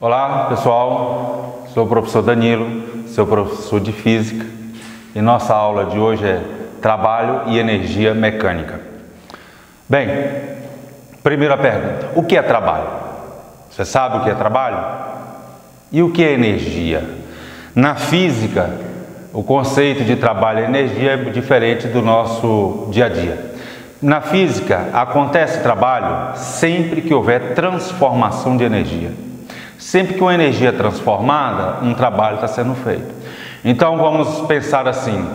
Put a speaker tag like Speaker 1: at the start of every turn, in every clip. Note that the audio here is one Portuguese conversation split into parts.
Speaker 1: Olá pessoal, sou o professor Danilo, seu professor de Física, e nossa aula de hoje é Trabalho e Energia Mecânica. Bem, primeira pergunta, o que é trabalho? Você sabe o que é trabalho? E o que é energia? Na física, o conceito de trabalho e energia é diferente do nosso dia a dia. Na física, acontece trabalho sempre que houver transformação de energia. Sempre que uma energia é transformada, um trabalho está sendo feito. Então vamos pensar assim,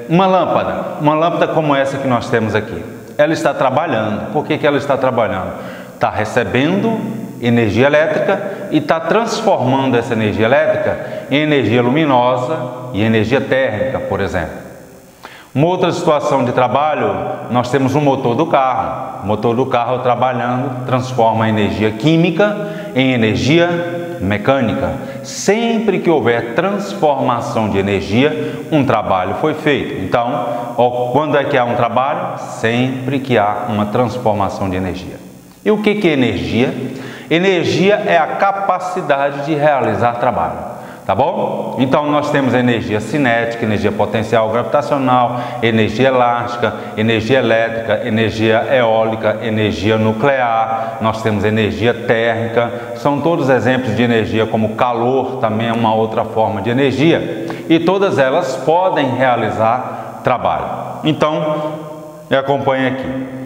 Speaker 1: uma lâmpada como essa que nós temos aqui, ela está trabalhando. Por que ela está trabalhando? Está recebendo energia elétrica e está transformando essa energia elétrica em energia luminosa e energia térmica, por exemplo. Uma outra situação de trabalho, nós temos o motor do carro. O motor do carro trabalhando transforma a energia química em energia mecânica. Sempre que houver transformação de energia, um trabalho foi feito. Então, quando é que há um trabalho? Sempre que há uma transformação de energia. E o que é energia? Energia é a capacidade de realizar trabalho. Tá bom? Então nós temos a energia cinética, energia potencial gravitacional, energia elástica, energia elétrica, energia eólica, energia nuclear, nós temos energia térmica, são todos exemplos de energia, como calor também é uma outra forma de energia, e todas elas podem realizar trabalho. Então, me acompanhe aqui.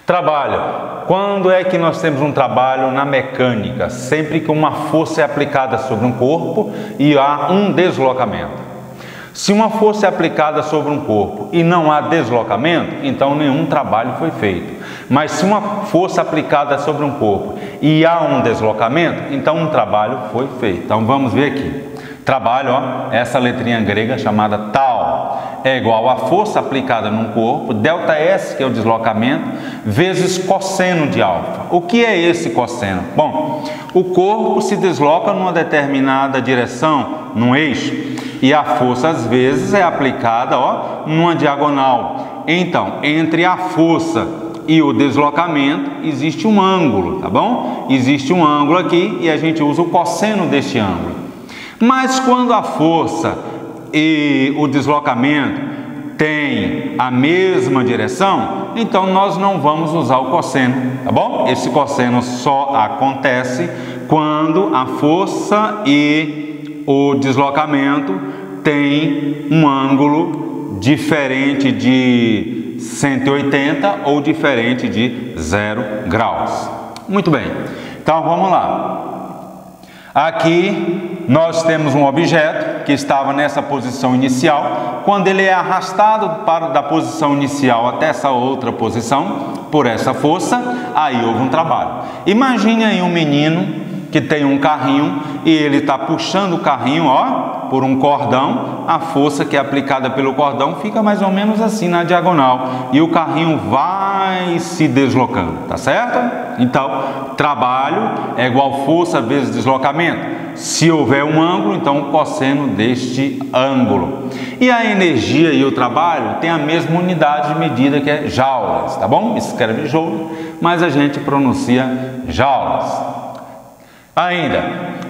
Speaker 1: Trabalho. Quando é que nós temos um trabalho na mecânica? Sempre que uma força é aplicada sobre um corpo e há um deslocamento. Se uma força é aplicada sobre um corpo e não há deslocamento, então nenhum trabalho foi feito. Mas se uma força aplicada sobre um corpo e há um deslocamento, então um trabalho foi feito. Então vamos ver aqui. Trabalho, essa letrinha grega chamada tau, é igual a força aplicada num corpo, ΔS, que é o deslocamento, vezes cosseno de alfa. O que é esse cosseno? Bom, o corpo se desloca numa determinada direção, num eixo, e a força às vezes é aplicada numa diagonal. Então, entre a força e o deslocamento existe um ângulo, tá bom? Existe um ângulo aqui e a gente usa o cosseno deste ângulo. Mas quando a força e o deslocamento têm a mesma direção, então nós não vamos usar o cosseno, tá bom? Esse cosseno só acontece quando a força e o deslocamento têm um ângulo diferente de 180 ou diferente de 0 graus. Muito bem, então vamos lá. Aqui nós temos um objeto que estava nessa posição inicial. Quando ele é arrastado da posição inicial até essa outra posição, por essa força, aí houve um trabalho. Imagine aí um menino que tem um carrinho e ele está puxando o carrinho por um cordão. A força que é aplicada pelo cordão fica mais ou menos assim na diagonal e o carrinho vai se deslocando, tá certo? Então, trabalho é igual força vezes deslocamento. Se houver um ângulo, então o cosseno deste ângulo. E a energia e o trabalho tem a mesma unidade de medida, que é joules, tá bom? Escreve joule, mas a gente pronuncia joules. Ainda,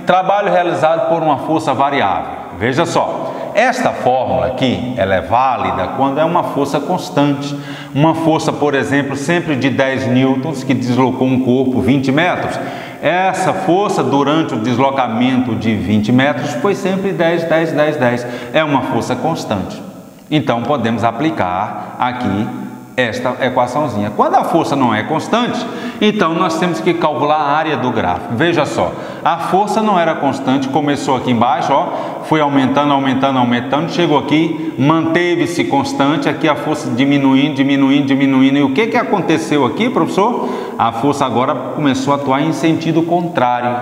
Speaker 1: trabalho realizado por uma força variável. Veja só, esta fórmula aqui, ela é válida quando é uma força constante. Uma força, por exemplo, sempre de 10 newtons, que deslocou um corpo 20 metros. Essa força, durante o deslocamento de 20 metros, foi sempre 10, 10, 10, 10. É uma força constante. Então, podemos aplicar aqui esta equaçãozinha. Quando a força não é constante, então nós temos que calcular a área do gráfico. Veja só, a força não era constante, começou aqui embaixo, foi aumentando, aumentando, aumentando, chegou aqui, manteve-se constante, aqui a força diminuindo, diminuindo, diminuindo. E o que aconteceu aqui, professor? A força agora começou a atuar em sentido contrário.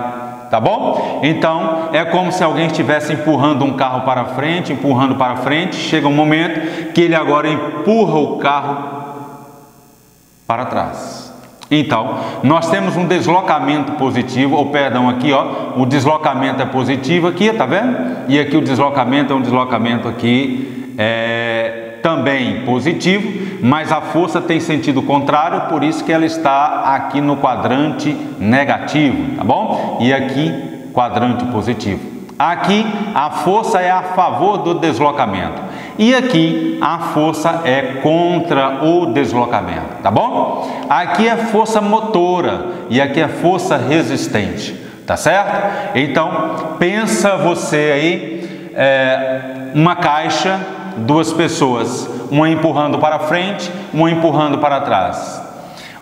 Speaker 1: Tá bom? Então, é como se alguém estivesse empurrando um carro para frente, empurrando para frente, chega um momento que ele agora empurra o carro para trás. Então, nós temos um deslocamento positivo, ou perdão, aqui o deslocamento é positivo aqui, tá vendo? E aqui o deslocamento é um deslocamento aqui também positivo, mas a força tem sentido contrário, por isso que ela está aqui no quadrante negativo, tá bom? E aqui, quadrante positivo. Aqui, a força é a favor do deslocamento. E aqui, a força é contra o deslocamento, tá bom? Aqui é força motora e aqui é força resistente, tá certo? Então, pensa você aí, uma caixa, duas pessoas, uma empurrando para frente, uma empurrando para trás.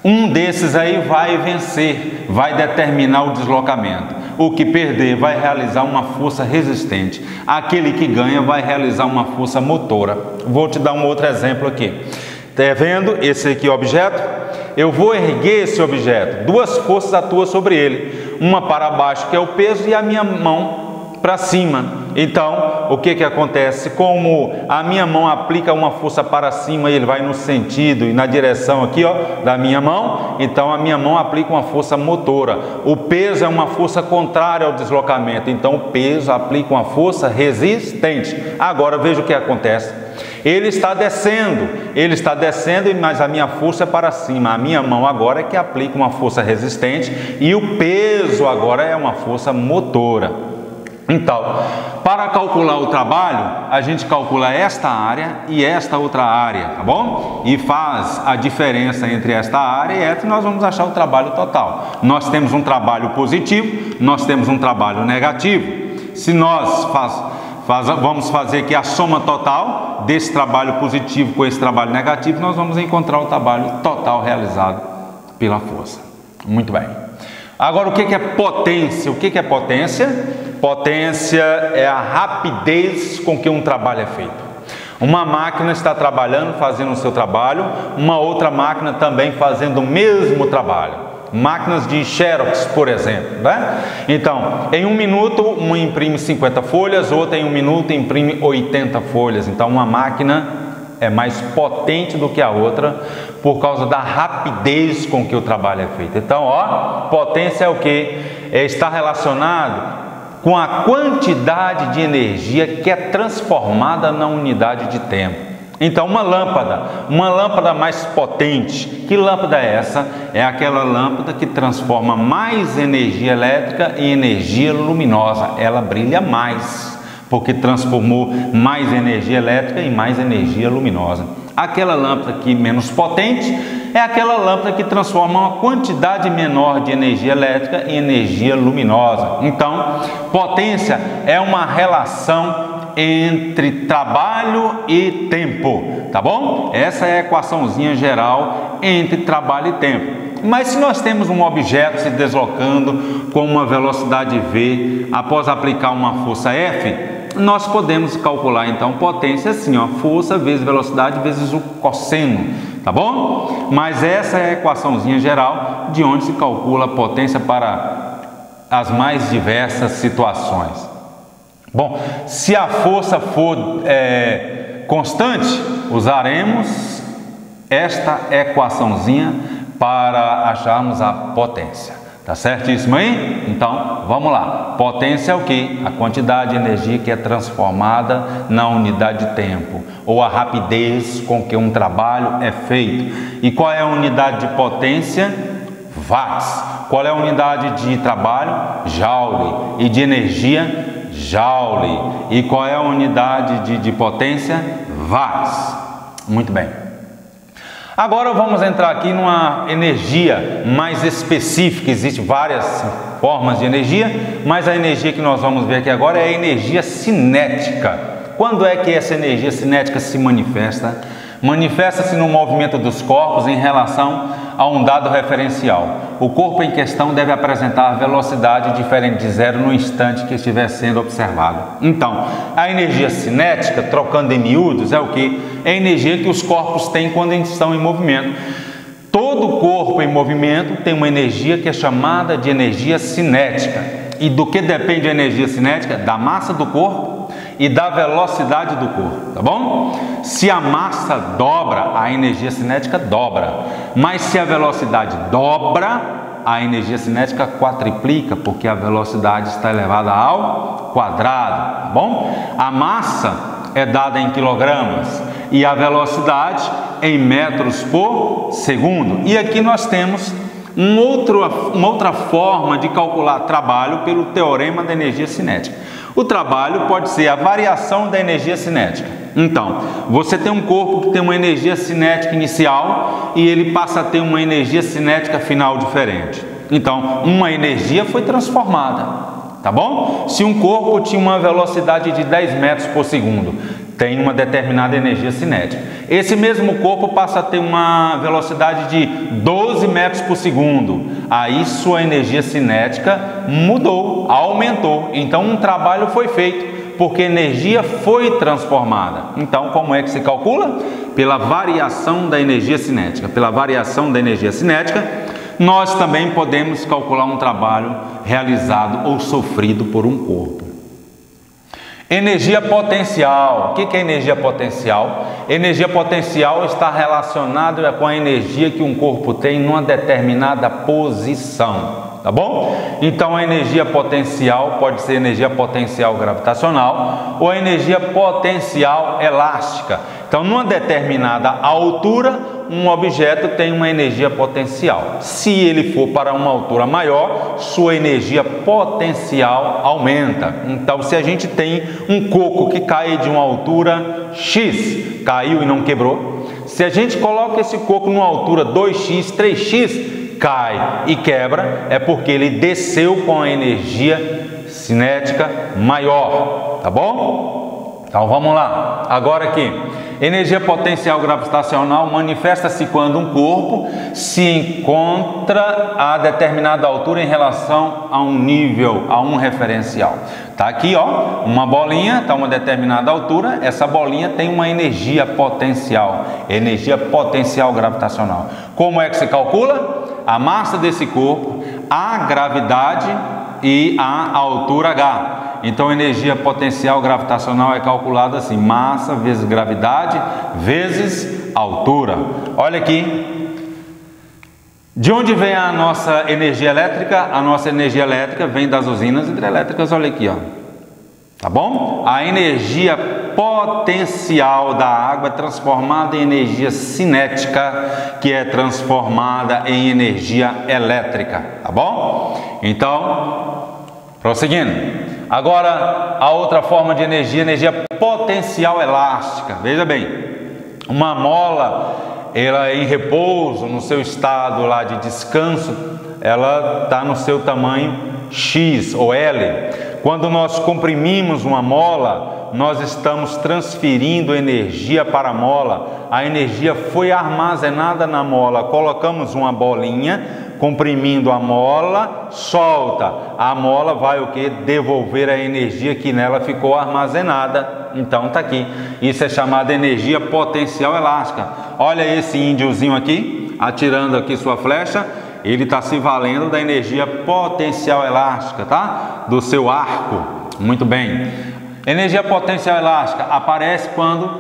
Speaker 1: Um desses aí vai vencer, vai determinar o deslocamento. O que perder vai realizar uma força resistente. Aquele que ganha vai realizar uma força motora. Vou te dar um outro exemplo aqui. Tá vendo esse aqui objeto? Eu vou erguer esse objeto. Duas forças atuam sobre ele. Uma para baixo, que é o peso, e a minha mão para cima. Então, o que acontece? Como a minha mão aplica uma força para cima e ele vai no sentido e na direção aqui, ó, da minha mão, então a minha mão aplica uma força motora. O peso é uma força contrária ao deslocamento, então o peso aplica uma força resistente. Agora veja o que acontece. Ele está descendo, mas a minha força é para cima. A minha mão agora é que aplica uma força resistente e o peso agora é uma força motora. Então, para calcular o trabalho, a gente calcula esta área e esta outra área, tá bom? E faz a diferença entre esta área e esta e nós vamos achar o trabalho total. Nós temos um trabalho positivo, nós temos um trabalho negativo. Se nós vamos fazer aqui a soma total desse trabalho positivo com esse trabalho negativo, nós vamos encontrar o trabalho total realizado pela força. Muito bem. Agora, o que é potência? O que é potência? Potência é a rapidez com que um trabalho é feito. Uma máquina está trabalhando, fazendo o seu trabalho, uma outra máquina também fazendo o mesmo trabalho. Máquinas de Xerox, por exemplo, né? Então, em 1 minuto, uma imprime 50 folhas, outra em 1 minuto imprime 80 folhas. Então, uma máquina é mais potente do que a outra por causa da rapidez com que o trabalho é feito. Então, ó, potência é o que? Está relacionado com a quantidade de energia que é transformada na unidade de tempo. Então, uma lâmpada mais potente. Que lâmpada é essa? É aquela lâmpada que transforma mais energia elétrica em energia luminosa. Ela brilha mais, porque transformou mais energia elétrica em mais energia luminosa. Aquela lâmpada que menos potente é aquela lâmpada que transforma uma quantidade menor de energia elétrica em energia luminosa. Então, potência é uma relação entre trabalho e tempo, tá bom? Essa é a equaçãozinha geral entre trabalho e tempo. Mas se nós temos um objeto se deslocando com uma velocidade v após aplicar uma força F, nós podemos calcular então potência assim, ó, força vezes velocidade vezes o cosseno, tá bom? Mas essa é a equaçãozinha geral de onde se calcula a potência para as mais diversas situações. Bom, se a força for constante, usaremos esta equaçãozinha para acharmos a potência. Tá certíssimo aí? Então, vamos lá. Potência é o que? A quantidade de energia que é transformada na unidade de tempo, ou a rapidez com que um trabalho é feito. E qual é a unidade de potência? Watts. Qual é a unidade de trabalho? Joule. E de energia? Joule. E qual é a unidade de potência? Watts. Muito bem. Agora vamos entrar aqui numa energia mais específica. Existem várias formas de energia, mas a energia que nós vamos ver aqui agora é a energia cinética. Quando é que essa energia cinética se manifesta? Manifesta-se no movimento dos corpos em relação a um dado referencial. O corpo em questão deve apresentar velocidade diferente de zero no instante que estiver sendo observado. Então, a energia cinética, trocando em miúdos, é o que? É a energia que os corpos têm quando estão em movimento. Todo corpo em movimento tem uma energia que é chamada de energia cinética. E do que depende a energia cinética? Da massa do corpo e da velocidade do corpo, tá bom? Se a massa dobra, a energia cinética dobra. Mas se a velocidade dobra, a energia cinética quadriplica, porque a velocidade está elevada ao quadrado, tá bom? A massa é dada em quilogramas e a velocidade em metros por segundo. E aqui nós temos uma outra forma de calcular trabalho pelo teorema da energia cinética. O trabalho pode ser a variação da energia cinética. Então, você tem um corpo que tem uma energia cinética inicial e ele passa a ter uma energia cinética final diferente. Então, uma energia foi transformada, tá bom? Se um corpo tinha uma velocidade de 10 metros por segundo, tem uma determinada energia cinética. Esse mesmo corpo passa a ter uma velocidade de 12 metros por segundo. Aí sua energia cinética mudou, aumentou. Então um trabalho foi feito, porque a energia foi transformada. Então como é que se calcula? Pela variação da energia cinética. Pela variação da energia cinética, nós também podemos calcular um trabalho realizado ou sofrido por um corpo. Energia potencial. O que é energia potencial? Energia potencial está relacionada com a energia que um corpo tem numa determinada posição, tá bom? Então a energia potencial pode ser energia potencial gravitacional ou energia potencial elástica. Então numa determinada altura um objeto tem uma energia potencial. Se ele for para uma altura maior, sua energia potencial aumenta. Então se a gente tem um coco que cai de uma altura X, caiu e não quebrou. Se a gente coloca esse coco numa altura 2x, 3x, cai e quebra, é porque ele desceu com a energia cinética maior, tá bom? Então vamos lá, agora aqui, energia potencial gravitacional manifesta-se quando um corpo se encontra a determinada altura em relação a um nível, a um referencial. Tá aqui, ó, uma bolinha, está a uma determinada altura, essa bolinha tem uma energia potencial gravitacional. Como é que se calcula? A massa desse corpo, a gravidade e a altura H. Então, energia potencial gravitacional é calculada assim, massa vezes gravidade vezes altura. Olha aqui, de onde vem a nossa energia elétrica? A nossa energia elétrica vem das usinas hidrelétricas, olha aqui, ó. Tá bom? A energia potencial da água é transformada em energia cinética, que é transformada em energia elétrica, tá bom? Então, prosseguindo. Agora, a outra forma de energia potencial elástica. Veja bem, uma mola, ela em repouso, no seu estado lá de descanso, ela está no seu tamanho X ou L. Quando nós comprimimos uma mola, nós estamos transferindo energia para a mola. A energia foi armazenada na mola. Colocamos uma bolinha, comprimindo a mola, solta. A mola vai o que? Devolver a energia que nela ficou armazenada. Então tá aqui. Isso é chamado de energia potencial elástica. Olha esse índiozinho aqui, atirando aqui sua flecha. Ele está se valendo da energia potencial elástica, tá? Do seu arco. Muito bem. Energia potencial elástica aparece quando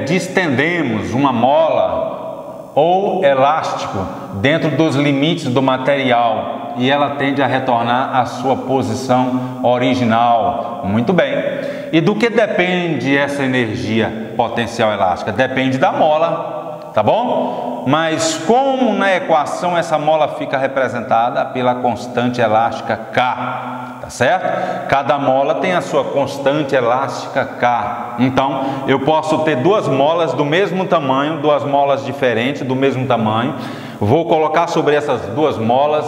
Speaker 1: distendemos uma mola ou elástico dentro dos limites do material e ela tende a retornar à sua posição original. Muito bem. E do que depende essa energia potencial elástica? Depende da mola, tá bom? Mas como na equação essa mola fica representada pela constante elástica K, tá certo? Cada mola tem a sua constante elástica K. Então, eu posso ter duas molas do mesmo tamanho, duas molas diferentes do mesmo tamanho. Vou colocar sobre essas duas molas,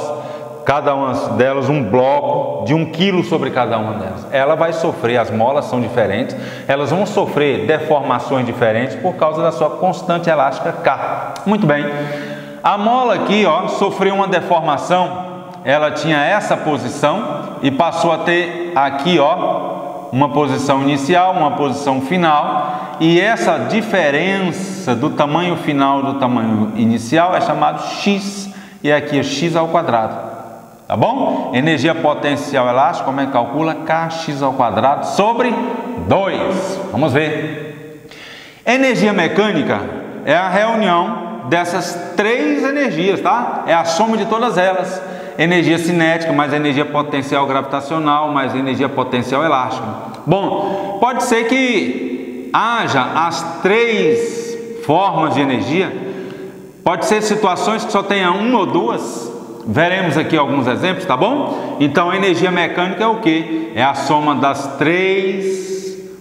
Speaker 1: cada uma delas um bloco de 1 kg sobre cada uma delas. Ela vai sofrer, as molas são diferentes, elas vão sofrer deformações diferentes por causa da sua constante elástica K. Muito bem. A mola aqui, ó, sofreu uma deformação. Ela tinha essa posição e passou a ter aqui, ó, uma posição inicial, uma posição final, e essa diferença do tamanho final do tamanho inicial é chamado X, e aqui é X ao quadrado. Tá bom? Energia potencial elástica, como é que calcula? Kx ao quadrado sobre 2. Vamos ver. Energia mecânica é a reunião dessas três energias, tá? É a soma de todas elas. Energia cinética mais energia potencial gravitacional mais energia potencial elástica. Bom, pode ser que haja as três formas de energia. Pode ser situações que só tenha uma ou duas. Veremos aqui alguns exemplos, tá bom? Então, a energia mecânica é o quê? É a soma das três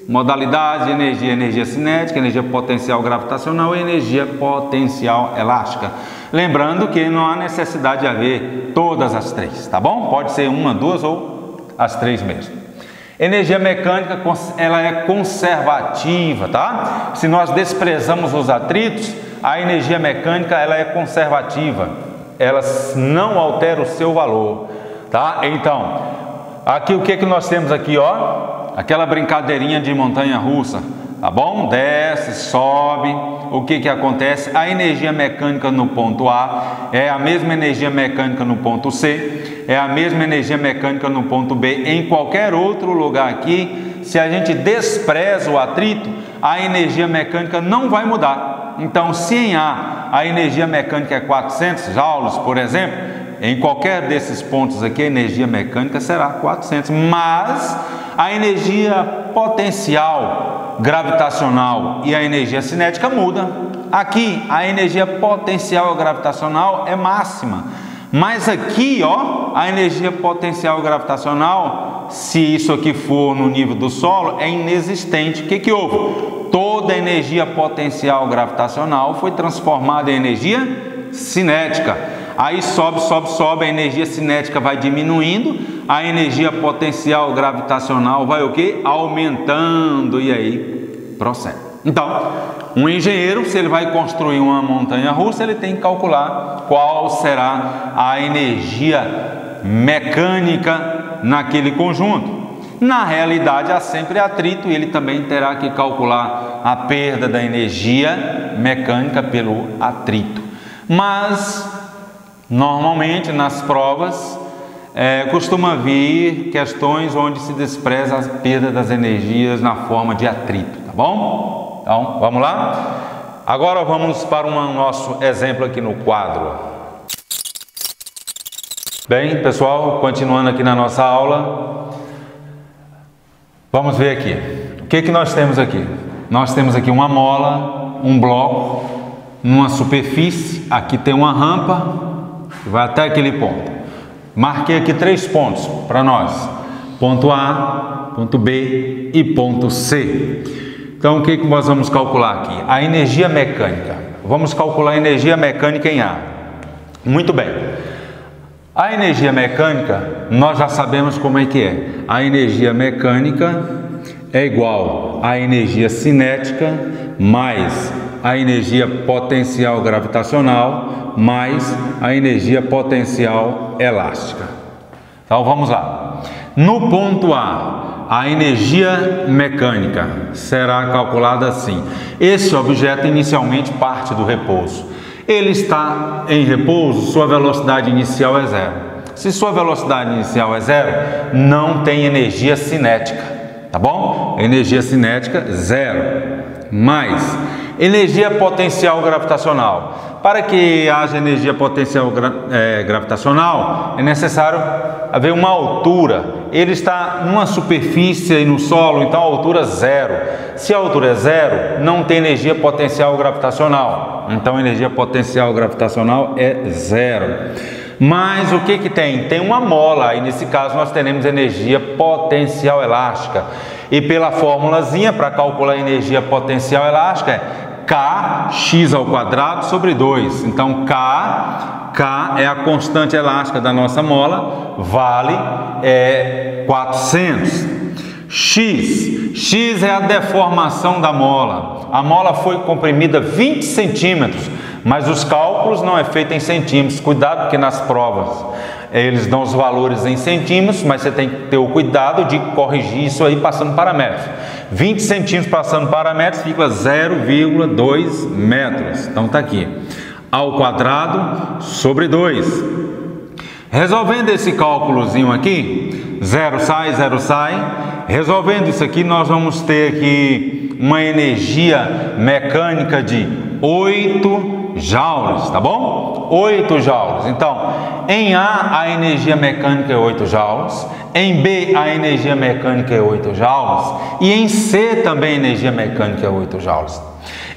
Speaker 1: modalidades de energia: energia cinética, energia potencial gravitacional e energia potencial elástica. Lembrando que não há necessidade de haver todas as três, tá bom? Pode ser uma, duas ou as três mesmo. Energia mecânica, ela é conservativa, tá? Se nós desprezamos os atritos, a energia mecânica, ela é conservativa. Ela não altera o seu valor, tá? Então, aqui o que nós temos aqui, ó? Aquela brincadeirinha de montanha-russa, tá bom? Desce, sobe. O que acontece? A energia mecânica no ponto A é a mesma energia mecânica no ponto C, é a mesma energia mecânica no ponto B. Em qualquer outro lugar aqui, se a gente despreza o atrito, a energia mecânica não vai mudar. Então, se em A energia mecânica é 400 joules, por exemplo, em qualquer desses pontos aqui a energia mecânica será 400, mas a energia potencial gravitacional e a energia cinética muda. Aqui a energia potencial gravitacional é máxima, mas aqui, ó, a energia potencial gravitacional, se isso aqui for no nível do solo, é inexistente. O que houve? Toda a energia potencial gravitacional foi transformada em energia cinética. Aí sobe, sobe, sobe, a energia cinética vai diminuindo, a energia potencial gravitacional vai o quê? Aumentando, e aí prossegue. Então, um engenheiro, se ele vai construir uma montanha-russa, ele tem que calcular qual será a energia mecânica naquele conjunto. Na realidade, há sempre atrito e ele também terá que calcular a perda da energia mecânica pelo atrito. Mas, normalmente, nas provas, costuma vir questões onde se despreza a perda das energias na forma de atrito, tá bom? Então, vamos lá? Agora vamos para o nosso exemplo aqui no quadro. Bem, pessoal, continuando aqui na nossa aula, vamos ver aqui. O que nós temos aqui? Nós temos aqui uma mola, um bloco, numa superfície. Aqui tem uma rampa que vai até aquele ponto. Marquei aqui 3 pontos para nós: ponto A, ponto B e ponto C. Então, o que nós vamos calcular aqui? A energia mecânica. Vamos calcular a energia mecânica em A. Muito bem. A energia mecânica, nós já sabemos como é que é. A energia mecânica é igual à energia cinética mais a energia potencial gravitacional mais a energia potencial elástica. Então, vamos lá. No ponto A energia mecânica será calculada assim. Esse objeto inicialmente parte do repouso. Ele está em repouso, sua velocidade inicial é 0. Se sua velocidade inicial é 0, não tem energia cinética, tá bom? Energia cinética 0. Mais energia potencial gravitacional. Para que haja energia potencial gravitacional, é necessário haver uma altura. Ele está numa superfície e no solo, então a altura 0. Se a altura é 0, não tem energia potencial gravitacional. Então a energia potencial gravitacional é 0. Mas o que tem? Tem uma mola, e nesse caso nós teremos energia potencial elástica. E pela formulazinha para calcular a energia potencial elástica é kx² sobre 2. Então K é a constante elástica da nossa mola, vale 400. X é a deformação da mola. A mola foi comprimida 20 centímetros, mas os cálculos não é feito em centímetros. Cuidado, porque nas provas eles dão os valores em centímetros, mas você tem que ter o cuidado de corrigir isso aí passando para metros. 20 centímetros passando para metros fica 0,2 metros. Então tá aqui. Ao quadrado sobre 2. Resolvendo esse cálculozinho aqui, 0 sai. Resolvendo isso aqui, nós vamos ter aqui uma energia mecânica de 8 joules, tá bom? 8 joules. Então, em A energia mecânica é 8 joules, em B a energia mecânica é 8 joules e em C também a energia mecânica é 8 joules.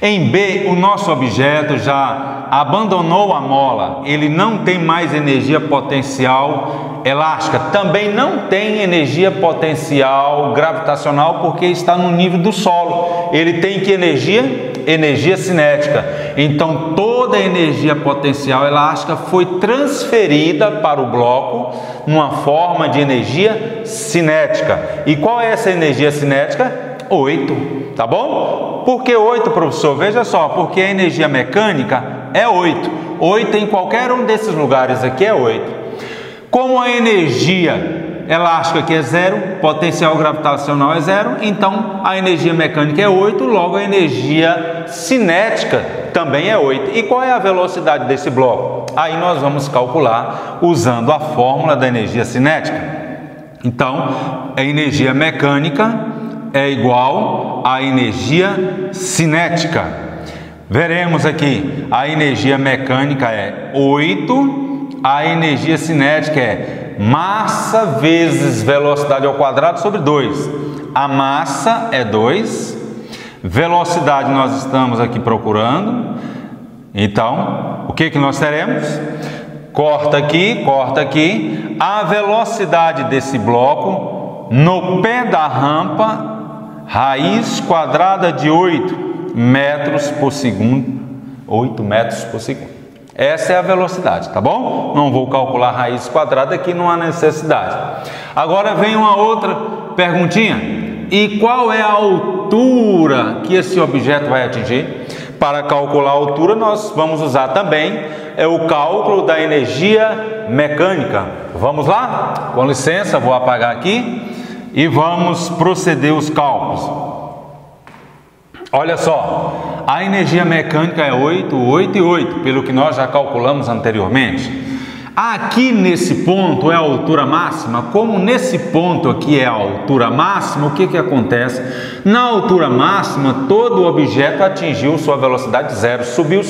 Speaker 1: Em B, o nosso objeto já abandonou a mola, ele não tem mais energia potencial elástica, também não tem energia potencial gravitacional porque está no nível do solo. Ele tem que energia? Energia cinética. Então toda a energia potencial elástica foi transferida para o bloco numa forma de energia cinética. E qual é essa energia cinética? 8, tá bom? Por que 8, professor? Veja só, porque a energia mecânica é 8. 8 em qualquer um desses lugares aqui é 8. Como a energia elástica aqui é 0, potencial gravitacional é 0, então a energia mecânica é 8, logo a energia cinética também é 8. E qual é a velocidade desse bloco? Aí nós vamos calcular usando a fórmula da energia cinética. Então, a energia mecânica é igual à energia cinética. Veremos aqui, a energia mecânica é 8, a energia cinética é massa vezes velocidade ao quadrado sobre 2. A massa é 2, velocidade nós estamos aqui procurando. Então, o que nós teremos? Corta aqui. A velocidade desse bloco no pé da rampa, raiz quadrada de 8 metros por segundo. 8 metros por segundo. Essa é a velocidade, tá bom? Não vou calcular raiz quadrada aqui, não há necessidade. Agora vem uma outra perguntinha. E qual é a altura que esse objeto vai atingir? Para calcular a altura, nós vamos usar também o cálculo da energia mecânica. Vamos lá? Com licença, vou apagar aqui e vamos proceder os cálculos. Olha só, a energia mecânica é 8, 8 e 8, pelo que nós já calculamos anteriormente. Aqui nesse ponto é a altura máxima. Como nesse ponto aqui é a altura máxima, o que acontece? Na altura máxima, todo o objeto atingiu sua velocidade zero. Subiu,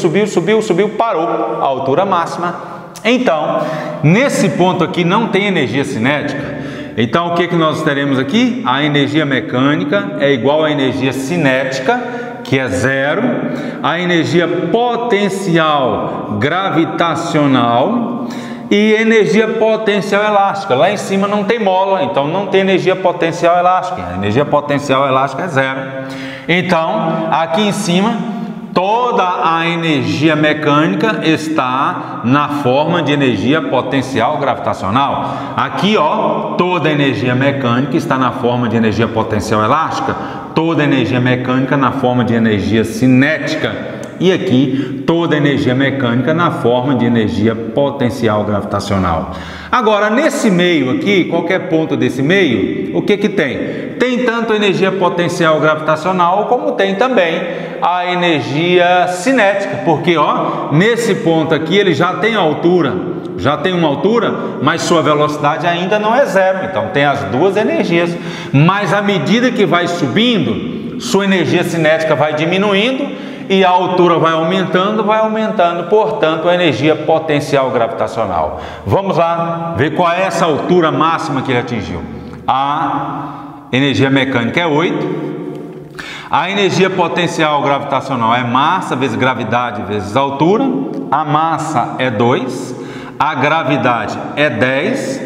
Speaker 1: parou. A altura máxima. Então, nesse ponto aqui não tem energia cinética. Então, o que nós teremos aqui? A energia mecânica é igual à energia cinética, que é 0. A energia potencial gravitacional e energia potencial elástica. Lá em cima não tem mola, então não tem energia potencial elástica. A energia potencial elástica é 0. Então, aqui em cima, toda a energia mecânica está na forma de energia potencial gravitacional. Aqui, ó, toda a energia mecânica está na forma de energia potencial elástica. Toda a energia mecânica na forma de energia cinética. E aqui, toda a energia mecânica na forma de energia potencial gravitacional. Agora, nesse meio aqui, qualquer ponto desse meio, o que tem? Tem tanto energia potencial gravitacional, como tem também a energia cinética. Porque, ó, nesse ponto aqui, ele já tem altura. Já tem uma altura, mas sua velocidade ainda não é 0. Então, tem as duas energias. Mas, à medida que vai subindo, sua energia cinética vai diminuindo e a altura vai aumentando, portanto, a energia potencial gravitacional. Vamos lá ver qual é essa altura máxima que ele atingiu. A energia mecânica é 8. A energia potencial gravitacional é massa vezes gravidade vezes altura. A massa é 2. A gravidade é 10.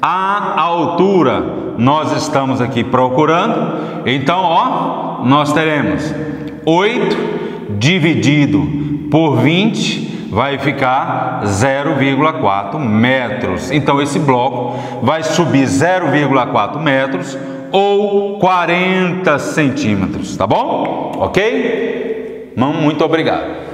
Speaker 1: A altura nós estamos aqui procurando. Então, ó, nós teremos 8 dividido por 20 vai ficar 0,4 metros. Então esse bloco vai subir 0,4 metros ou 40 centímetros, tá bom? Ok? Muito obrigado.